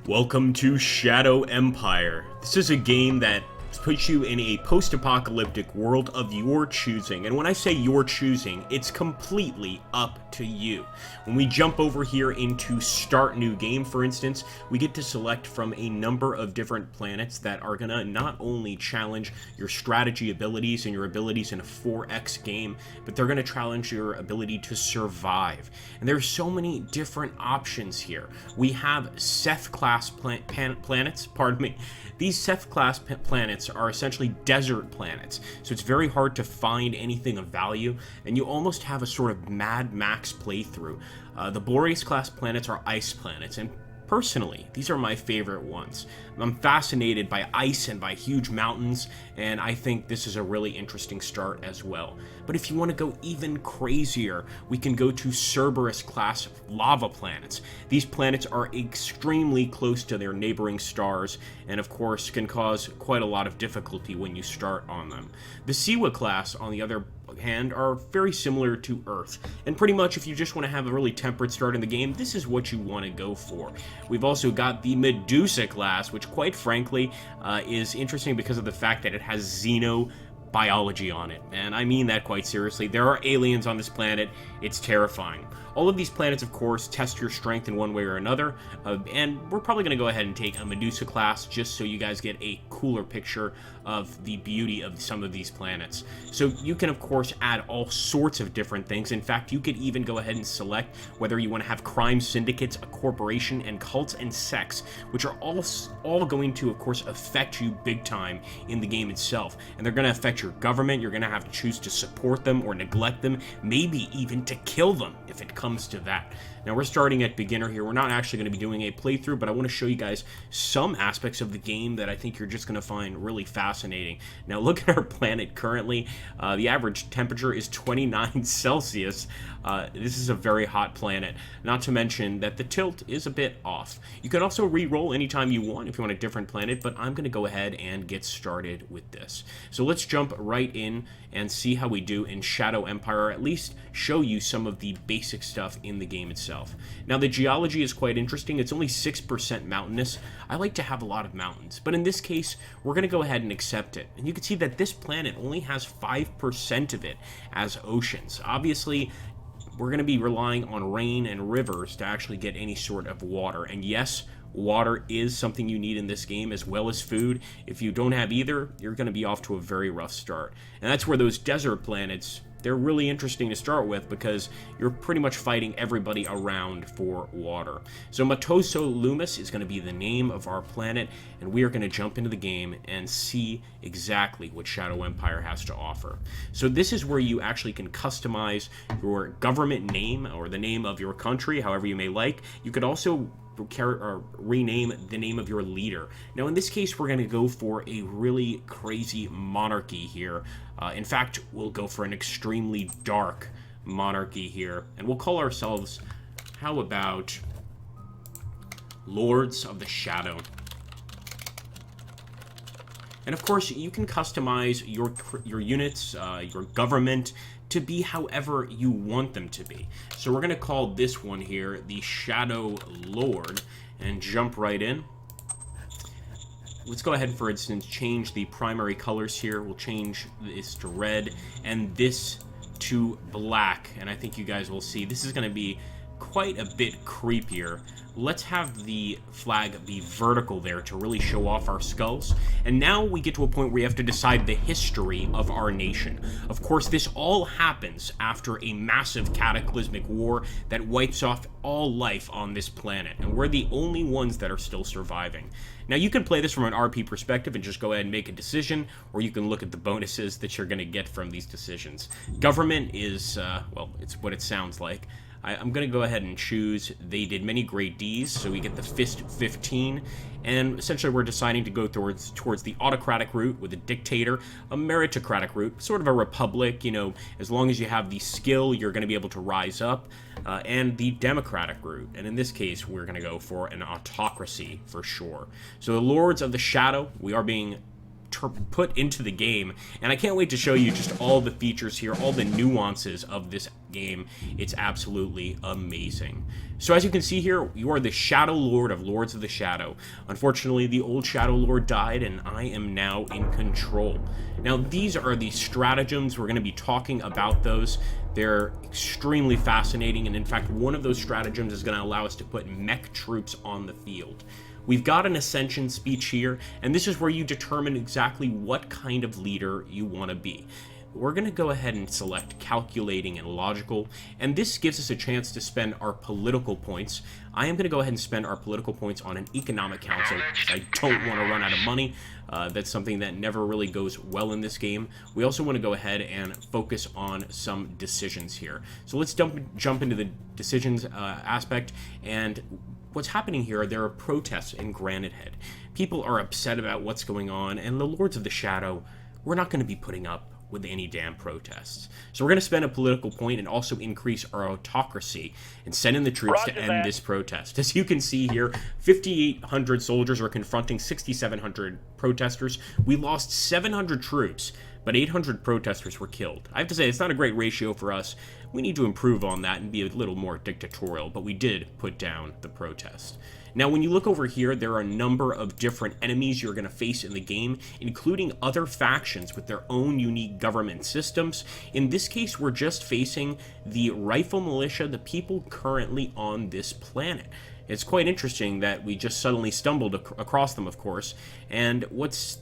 Welcome to Shadow Empire. This is a game that puts you in a post-apocalyptic world of your choosing. And when I say your choosing, it's completely up to you. When we jump over here into Start New Game, for instance, we get to select from a number of different planets that are going to not only challenge your strategy abilities and your abilities in a 4X game, but they're going to challenge your ability to survive. And there's so many different options here. We have Seth-class planets, pardon me. These Seth-class planets are essentially desert planets, so it's very hard to find anything of value, and you almost have a sort of Mad Max playthrough. The Boreas-class planets are ice planets, and personally, these are my favorite ones. I'm fascinated by ice and by huge mountains, and I think this is a really interesting start as well. But if you want to go even crazier, we can go to Cerberus-class lava planets. These planets are extremely close to their neighboring stars, and of course can cause quite a lot of difficulty when you start on them. The Siwa-class, on the other hand, are very similar to Earth, and pretty much if you just want to have a really temperate start in the game, this is what you want to go for. We've also got the Medusa class, which quite frankly is interesting because of the fact that it has xenobiology on it, and I mean that quite seriously. There are aliens on this planet. It's terrifying. All of these planets, of course, test your strength in one way or another, and we're probably going to go ahead and take a Medusa class just so you guys get a cooler picture of the beauty of some of these planets. So you can, of course, add all sorts of different things. In fact, you could even go ahead and select whether you want to have crime syndicates, a corporation, and cults and sects, which are all going to, of course, affect you big time in the game itself. And they're going to affect your government. You're going to have to choose to support them or neglect them, maybe even to kill them if it comes to that. Now, we're starting at beginner here. We're not actually going to be doing a playthrough, but I want to show you guys some aspects of the game that I think you're just going to find really fascinating. Now, look at our planet currently. The average temperature is 29 Celsius. This is a very hot planet, not to mention that the tilt is a bit off. You can also re-roll anytime you want if you want a different planet, but I'm going to go ahead and get started with this. So let's jump right in and see how we do in Shadow Empire, or at least show you some of the basic stuff in the game itself. Now, the geology is quite interesting. It's only 6% mountainous. I like to have a lot of mountains, but in this case, we're going to go ahead and accept it. And you can see that this planet only has 5% of it as oceans. Obviously, we're going to be relying on rain and rivers to actually get any sort of water. And yes, water is something you need in this game as well as food. If you don't have either, you're going to be off to a very rough start. And that's where those desert planets, they're really interesting to start with because you're pretty much fighting everybody around for water. So Matoso Lumis is going to be the name of our planet, and we are going to jump into the game and see exactly what Shadow Empire has to offer. So this is where you actually can customize your government name or the name of your country, however you may like. You could also rename the name of your leader. Now, in this case, we're going to go for a really crazy monarchy here. In fact, we'll go for an extremely dark monarchy here, and we'll call ourselves, how about Lords of the Shadow? And of course, you can customize your units, your government, to be however you want them to be. So we're going to call this one here the Shadow Lord, and jump right in. Let's go ahead, for instance, change the primary colors here. We'll change this to red and this to black, and I think you guys will see this is going to be quite a bit creepier. Let's have the flag be vertical there to really show off our skulls. And now we get to a point where we have to decide the history of our nation. Of course, this all happens after a massive cataclysmic war that wipes off all life on this planet, and we're the only ones that are still surviving. Now, you can play this from an RP perspective and just go ahead and make a decision, or you can look at the bonuses that you're going to get from these decisions. Government is, well, it's what it sounds like. I'm going to go ahead and choose They Did Many Great Deeds, so we get the Fist 15, and essentially we're deciding to go towards the autocratic route with a dictator, a meritocratic route, sort of a republic. You know, as long as you have the skill, you're going to be able to rise up, and the democratic route, and in this case, we're going to go for an autocracy for sure. So the Lords of the Shadow, we are being put into the game, and I can't wait to show you just all the features here, all the nuances of this game. It's absolutely amazing. So as you can see here, you are the Shadow Lord of Lords of the Shadow. Unfortunately, the old Shadow Lord died, and I am now in control. Now, these are the stratagems. We're going to be talking about those. They're extremely fascinating, and in fact, one of those stratagems is going to allow us to put mech troops on the field. We've got an ascension speech here, and this is where you determine exactly what kind of leader you want to be. We're going to go ahead and select calculating and logical, and this gives us a chance to spend our political points. I am going to go ahead and spend our political points on an economic council. I don't want to run out of money. That's something that never really goes well in this game. We also want to go ahead and focus on some decisions here. So let's jump into the decisions aspect, and what's happening here, there are protests in Granite Head. People are upset about what's going on, and the Lords of the Shadow, we're not going to be putting up with any damn protests. So we're going to spend a political point and also increase our autocracy and send in the troops to end this protest. As you can see here, 5,800 soldiers are confronting 6,700 protesters. We lost 700 troops, but 800 protesters were killed. I have to say, it's not a great ratio for us. We need to improve on that and be a little more dictatorial, but we did put down the protest. Now, when you look over here, there are a number of different enemies you're going to face in the game, including other factions with their own unique government systems. In this case, we're just facing the Rifle Militia, the people currently on this planet. It's quite interesting that we just suddenly stumbled across them, of course, and what's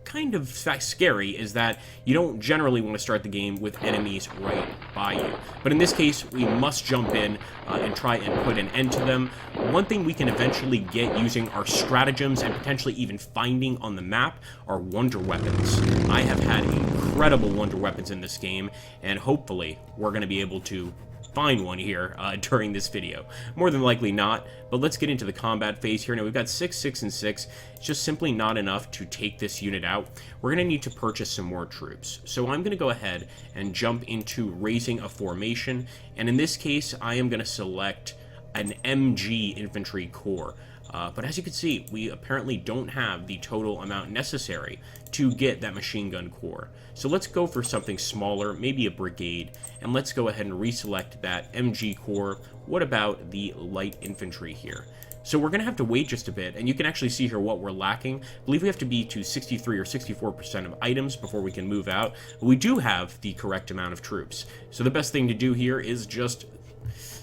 kind of scary is that you don't generally want to start the game with enemies right by you. But in this case, we must jump in and try and put an end to them. One thing we can eventually get using our stratagems and potentially even finding on the map are wonder weapons. I have had incredible wonder weapons in this game, and hopefully we're going to be able to find one here during this video. More than likely not, but let's get into the combat phase here. Now, we've got 6, 6, and 6. It's just simply not enough to take this unit out. We're going to need to purchase some more troops. So I'm going to go ahead and jump into raising a formation, and in this case, I am going to select an MG infantry corps. But as you can see, we apparently don't have the total amount necessary to get that machine gun corps. So let's go for something smaller, maybe a brigade, and let's go ahead and reselect that MG corps. What about the light infantry here? So we're going to have to wait just a bit, and you can actually see here what we're lacking. I believe we have to be to 63 or 64% of items before we can move out. But we do have the correct amount of troops. So the best thing to do here is just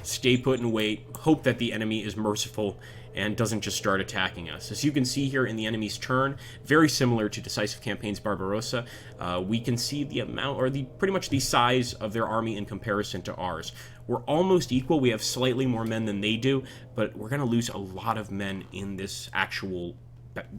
stay put and wait, hope that the enemy is merciful and doesn't just start attacking us. As you can see here in the enemy's turn, very similar to Decisive Campaign's Barbarossa, we can see the amount, or pretty much the size of their army in comparison to ours. We're almost equal. We have slightly more men than they do, but we're going to lose a lot of men in this actual,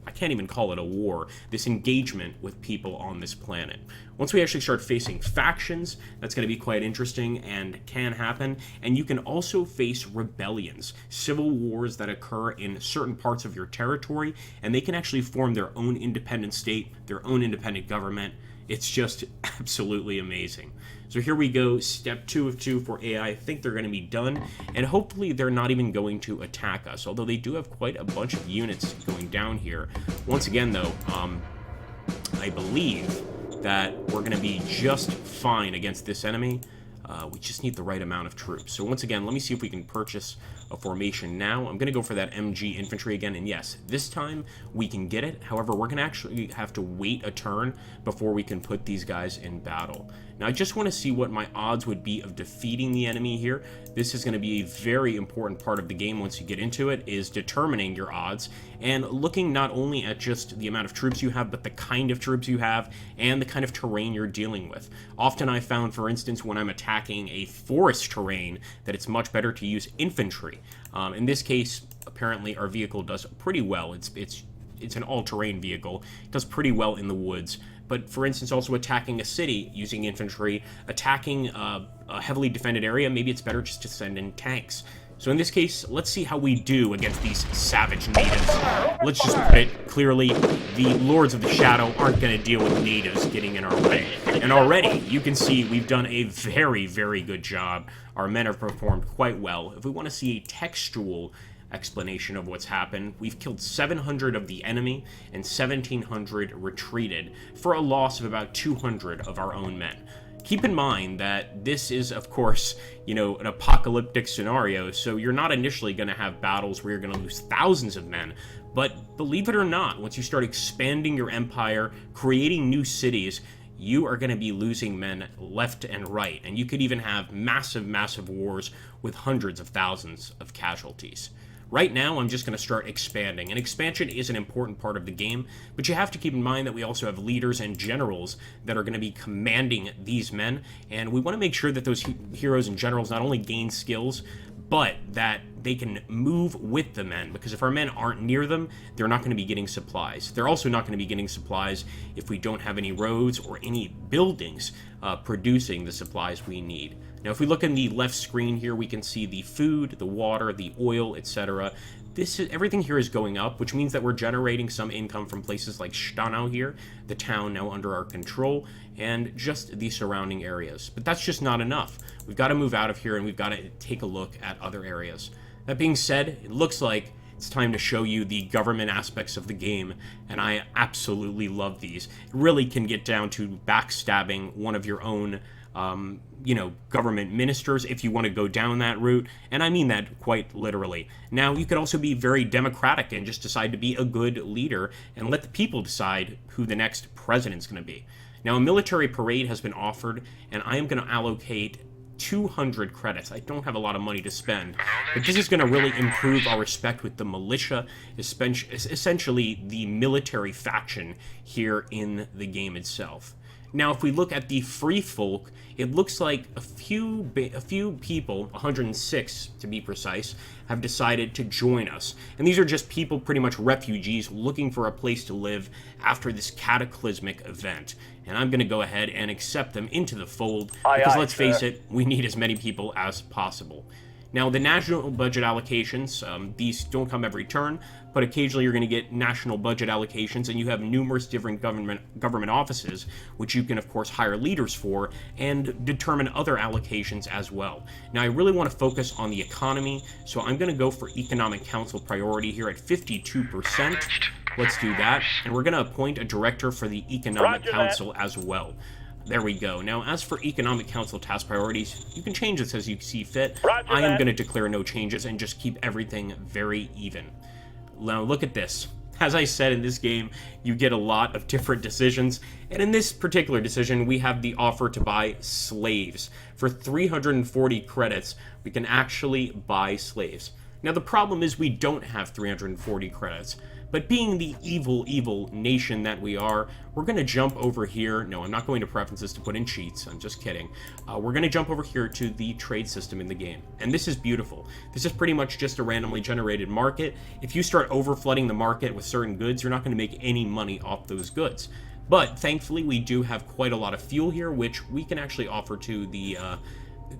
I can't even call it a war, this engagement with people on this planet. Once we actually start facing factions, that's going to be quite interesting and can happen. And you can also face rebellions, civil wars that occur in certain parts of your territory, and they can actually form their own independent state, their own independent government. It's just absolutely amazing. So here we go, step 2 of 2 for AI. I think they're going to be done, and hopefully they're not even going to attack us, although they do have quite a bunch of units going down here. Once again, though, I believe that we're going to be just fine against this enemy. We just need the right amount of troops. So once again, let me see if we can purchase a formation now. I'm going to go for that MG infantry again, and yes, this time we can get it. However, we're going to actually have to wait a turn before we can put these guys in battle. Now, I just want to see what my odds would be of defeating the enemy here. This is going to be a very important part of the game once you get into it, is determining your odds and looking not only at just the amount of troops you have, but the kind of troops you have and the kind of terrain you're dealing with. Often I found, for instance, when I'm attacking a forest terrain, that it's much better to use infantry. In this case, apparently our vehicle does pretty well. It's an all-terrain vehicle. It does pretty well in the woods. But for instance, also attacking a city using infantry, attacking a heavily defended area, maybe it's better just to send in tanks. So in this case, let's see how we do against these savage natives. Let's just put it clearly, the Lords of the Shadow aren't going to deal with natives getting in our way. And already, you can see we've done a very, very good job. Our men have performed quite well. If we want to see a textual explanation of what's happened. We've killed 700 of the enemy and 1,700 retreated for a loss of about 200 of our own men. Keep in mind that this is, of course, an apocalyptic scenario, so you're not initially going to have battles where you're going to lose thousands of men. But believe it or not, once you start expanding your empire, creating new cities, you are going to be losing men left and right. And you could even have massive, massive wars with hundreds of thousands of casualties. Right now, I'm just going to start expanding, and expansion is an important part of the game, but you have to keep in mind that we also have leaders and generals that are going to be commanding these men, and we want to make sure that those heroes and generals not only gain skills, but that they can move with the men, because if our men aren't near them, they're not going to be getting supplies. They're also not going to be getting supplies if we don't have any roads or any buildings producing the supplies we need. Now, if we look in the left screen here, we can see the food, the water, the oil, etc. Everything here is going up, which means that we're generating some income from places like Stanau here, the town now under our control, and just the surrounding areas. But that's just not enough. We've got to move out of here, and we've got to take a look at other areas. That being said, it looks like it's time to show you the government aspects of the game, and I absolutely love these. It really can get down to backstabbing one of your own government ministers if you want to go down that route, and I mean that quite literally. Now, you could also be very democratic and just decide to be a good leader and let the people decide who the next president's going to be. Now, a military parade has been offered, and I am going to allocate 200 credits. I don't have a lot of money to spend, but this is going to really improve our respect with the militia, essentially the military faction here in the game itself. Now, if we look at the free folk, it looks like a few people, 106 to be precise, have decided to join us. And these are just people, pretty much refugees, looking for a place to live after this cataclysmic event. And I'm going to go ahead and accept them into the fold, because let's face it, we need as many people as possible. Now, the national budget allocations, these don't come every turn, but occasionally you're going to get national budget allocations, and you have numerous different government offices, which you can, of course, hire leaders for and determine other allocations as well. Now, I really want to focus on the economy, so I'm going to go for Economic Council priority here at 52%. Let's do that, and we're going to appoint a director for the Economic Council as well. There we go. Now, as for Economic Council task priorities, you can change this as you see fit. I am going to declare no changes and just keep everything very even. Now, look at this. As I said, in this game, you get a lot of different decisions, and in this particular decision, we have the offer to buy slaves. For 340 credits, we can actually buy slaves. Now, the problem is we don't have 340 credits, but being the evil nation that we are, we're going to jump over here. No, I'm not going to preferences to put in cheats. I'm just kidding. We're going to jump over here to the trade system in the game. And this is beautiful. This is pretty much just a randomly generated market. If you start overflooding the market with certain goods, you're not going to make any money off those goods. But thankfully, we do have quite a lot of fuel here, which we can actually offer to the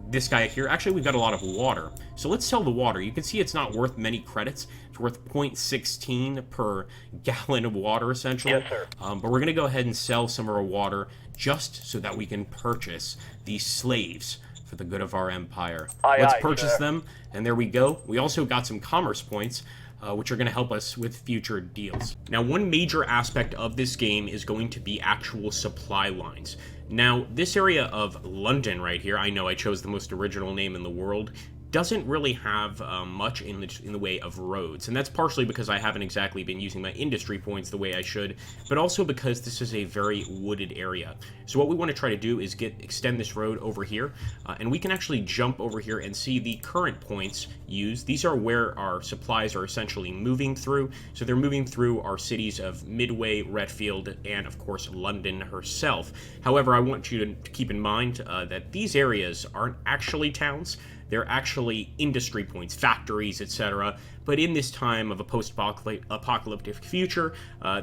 this guy here. Actually, we've got a lot of water, so let's sell the water. You can see it's not worth many credits. It's worth 0.16 per gallon of water, essentially. Yes, sir. But we're going to go ahead and sell some of our water just so that we can purchase these slaves for the good of our empire. Let's purchase them, and there we go. We also got some commerce points, which are going to help us with future deals. Now, one major aspect of this game is going to be actual supply lines. Now, this area of London right here, I know I chose the most original name in the world, doesn't really have much in the way of roads, and that's partially because I haven't exactly been using my industry points the way I should, but also because this is a very wooded area. So what we want to try to do is extend this road over here, and we can actually jump over here and see the current points used. These are where our supplies are essentially moving through, so they're moving through our cities of Midway, Redfield, and of course London herself. However, I want you to keep in mind that these areas aren't actually towns. They're actually industry points, factories, etc. But in this time of a post-apocalyptic future,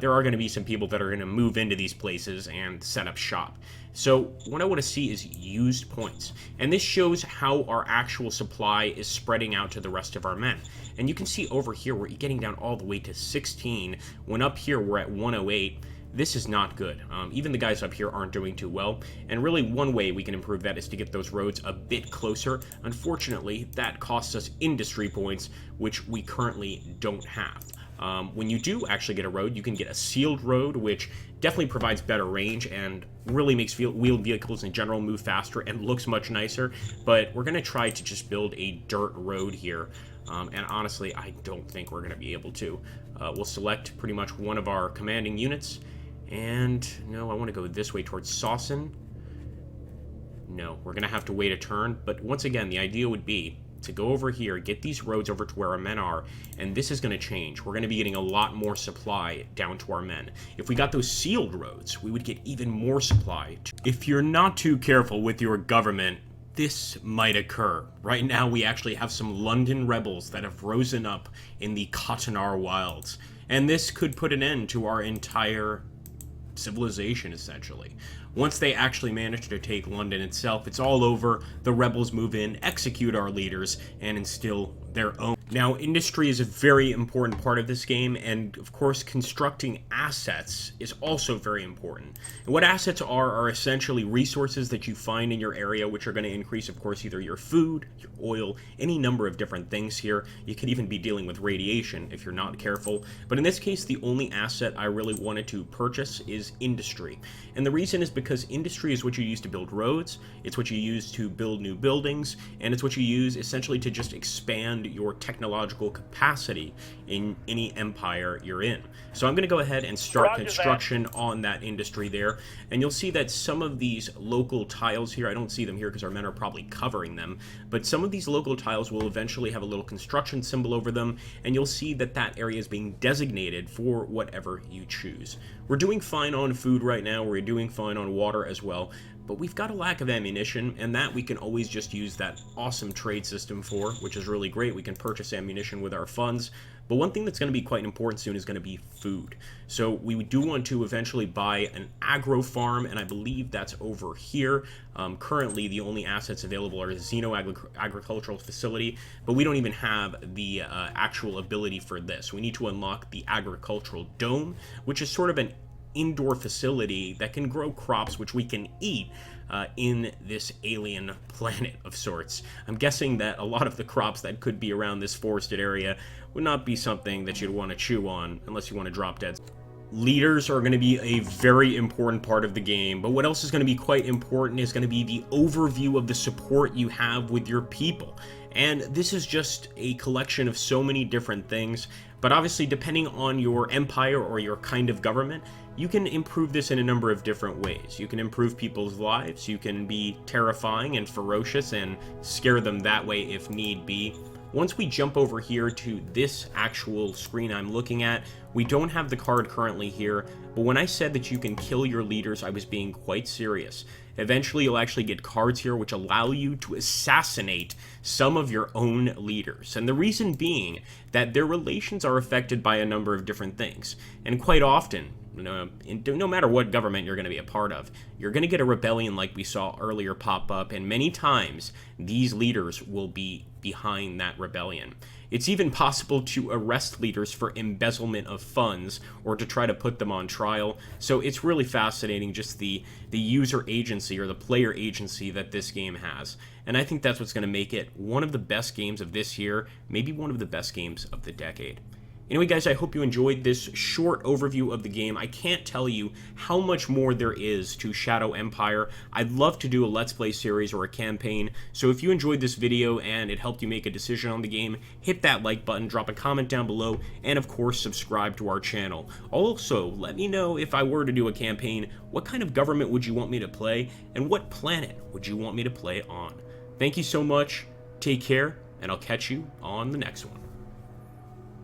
there are going to be some people that are going to move into these places and set up shop. So what I want to see is used points. And this shows how our actual supply is spreading out to the rest of our men. And you can see over here, we're getting down all the way to 16, when up here we're at 108. this is not good. Even the guys up here aren't doing too well, and really one way we can improve that is to get those roads a bit closer. Unfortunately, that costs us industry points, which we currently don't have. When you do actually get a road, you can get a sealed road, which definitely provides better range and really makes wheeled vehicles in general move faster and looks much nicer. But we're going to try to just build a dirt road here. And honestly, I don't think we're going to be able to. We'll select pretty much one of our commanding units. And no, I want to go this way towards Sawson. No, we're going to have to wait a turn. But once again, the idea would be to go over here, get these roads over to where our men are, and this is going to change. We're going to be getting a lot more supply down to our men. If we got those sealed roads, we would get even more supply. If you're not too careful with your government, this might occur. Right now, we actually have some London rebels that have risen up in the Cottonar wilds, and this could put an end to our entire civilization, essentially. Once they actually manage to take London itself, it's all over. The rebels move in, execute our leaders, and instill their own. Now, industry is a very important part of this game, and of course, constructing assets is also very important. And what assets are essentially resources that you find in your area, which are going to increase, of course, either your food, your oil, any number of different things here. You could even be dealing with radiation if you're not careful. But in this case, the only asset I really wanted to purchase is industry. And the reason is because industry is what you use to build roads, it's what you use to build new buildings, and it's what you use essentially to just expand your technological capacity in any empire you're in. So I'm going to go ahead and start construction on that industry there, and you'll see that some of these local tiles here, I don't see them here because our men are probably covering them, but some of these local tiles will eventually have a little construction symbol over them, and you'll see that that area is being designated for whatever you choose. We're doing fine on food right now, we're doing fine on water as well, but we've got a lack of ammunition, and that we can always just use that awesome trade system for, which is really great. We can purchase ammunition with our funds, but one thing that's going to be quite important soon is going to be food. So we do want to eventually buy an agro farm, and I believe that's over here. Currently, the only assets available are the Xeno agricultural facility, but we don't even have the actual ability for this. We need to unlock the agricultural dome, which is sort of an indoor facility that can grow crops which we can eat in this alien planet of sorts. I'm guessing that a lot of the crops that could be around this forested area would not be something that you'd want to chew on unless you want to drop dead. Leaders are going to be a very important part of the game, but what else is going to be quite important is going to be the overview of the support you have with your people. And this is just a collection of so many different things, but obviously depending on your empire or your kind of government, you can improve this in a number of different ways. You can improve people's lives, you can be terrifying and ferocious and scare them that way if need be. Once we jump over here to this actual screen I'm looking at, we don't have the card currently here, but when I said that you can kill your leaders, I was being quite serious. Eventually, you'll actually get cards here which allow you to assassinate some of your own leaders. And the reason being that their relations are affected by a number of different things. And quite often, no matter what government you're going to be a part of, you're going to get a rebellion like we saw earlier pop up, and many times these leaders will be behind that rebellion. It's even possible to arrest leaders for embezzlement of funds or to try to put them on trial. So it's really fascinating, just the user agency or the player agency that this game has. And I think that's what's going to make it one of the best games of this year, maybe one of the best games of the decade. Anyway, guys, I hope you enjoyed this short overview of the game. I can't tell you how much more there is to Shadow Empire. I'd love to do a Let's Play series or a campaign, so if you enjoyed this video and it helped you make a decision on the game, hit that like button, drop a comment down below, and of course, subscribe to our channel. Also, let me know if I were to do a campaign, what kind of government would you want me to play, and what planet would you want me to play on? Thank you so much, take care, and I'll catch you on the next one.